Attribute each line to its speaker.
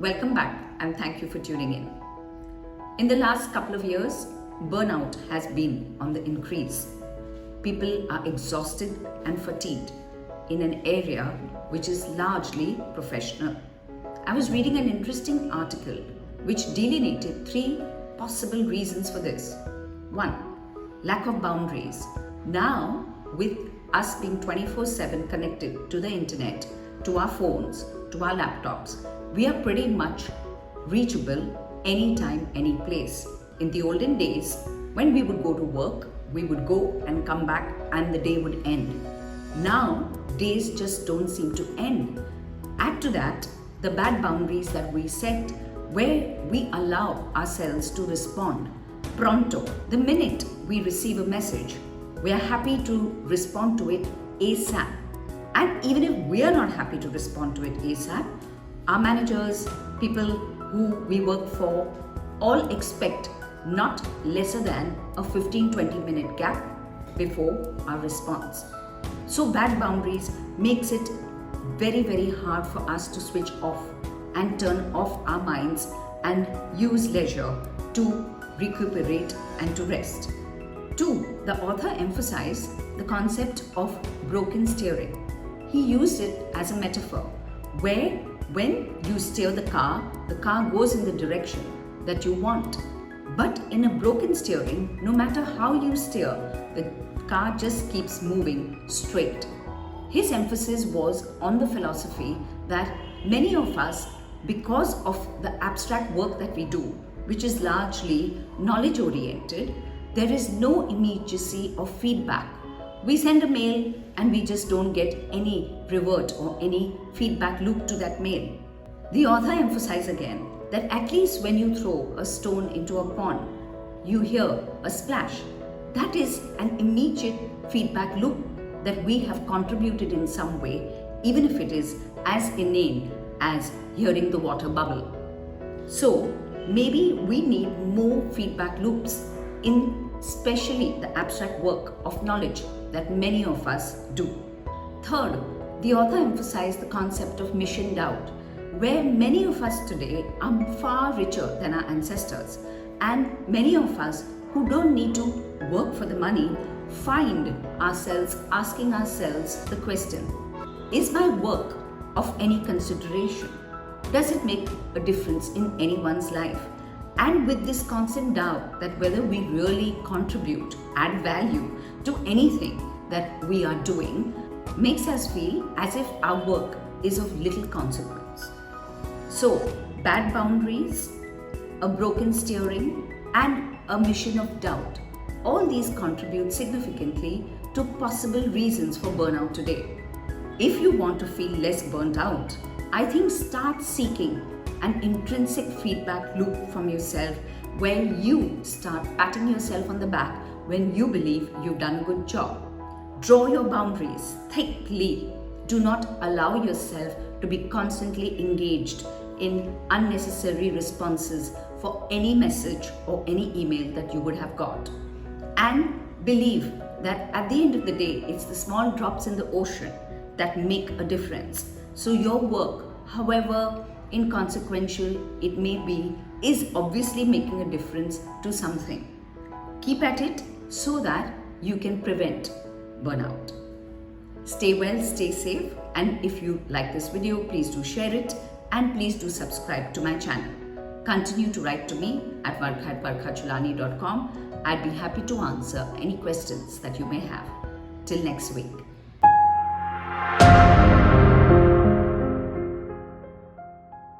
Speaker 1: Welcome back and thank you for tuning in. In the last couple of years, burnout has been on the increase. People are exhausted and fatigued in an area which is largely professional. I was reading an interesting article which delineated three possible reasons for this. One, lack of boundaries. Now, with us being 24/7 connected to the internet, to our phones, to our laptops, we are pretty much reachable anytime, any place. In the olden days, when we would go to work, we would go and come back and the day would end. Now, days just don't seem to end. Add to that the bad boundaries that we set, where we allow ourselves to respond pronto. The minute we receive a message, we are happy to respond to it ASAP. And even if we are not happy to respond to it ASAP, our managers, people who we work for, all expect not lesser than a 15-20 minute gap before our response. So bad boundaries makes it very, very hard for us to switch off and turn off our minds and use leisure to recuperate and to rest. Two, the author emphasized the concept of broken steering. He used it as a metaphor where when you steer the car goes in the direction that you want. But in a broken steering, no matter how you steer, the car just keeps moving straight. His emphasis was on the philosophy that many of us, because of the abstract work that we do, which is largely knowledge oriented, there is no immediacy of feedback. We send a mail and we just don't get any revert or any feedback loop to that mail. The author emphasized again that at least when you throw a stone into a pond, you hear a splash. That is an immediate feedback loop that we have contributed in some way, even if it is as inane as hearing the water bubble. So maybe we need more feedback loops in especially the abstract work of knowledge that many of us do. Third, the author emphasized the concept of mission doubt, where many of us today are far richer than our ancestors, and many of us who don't need to work for the money find ourselves asking ourselves the question, is my work of any consideration? Does it make a difference in anyone's life? And with this constant doubt that whether we really contribute, add value to anything that we are doing, makes us feel as if our work is of little consequence. So, bad boundaries, a broken steering, and a mission of doubt, all these contribute significantly to possible reasons for burnout today. If you want to feel less burnt out, I think start seeking an intrinsic feedback loop from yourself where you start patting yourself on the back when you believe you've done a good job. Draw your boundaries thickly. Do not allow yourself to be constantly engaged in unnecessary responses for any message or any email that you would have got. And believe that at the end of the day, it's the small drops in the ocean that make a difference. So your work, however inconsequential it may be, is obviously making a difference to something. Keep at it so that you can prevent burnout. Stay well, stay safe, and if you like this video, please do share it and please do subscribe to my channel. Continue to write to me at varkha@varkhachulani.com. I'd be happy to answer any questions that you may have. Till next week.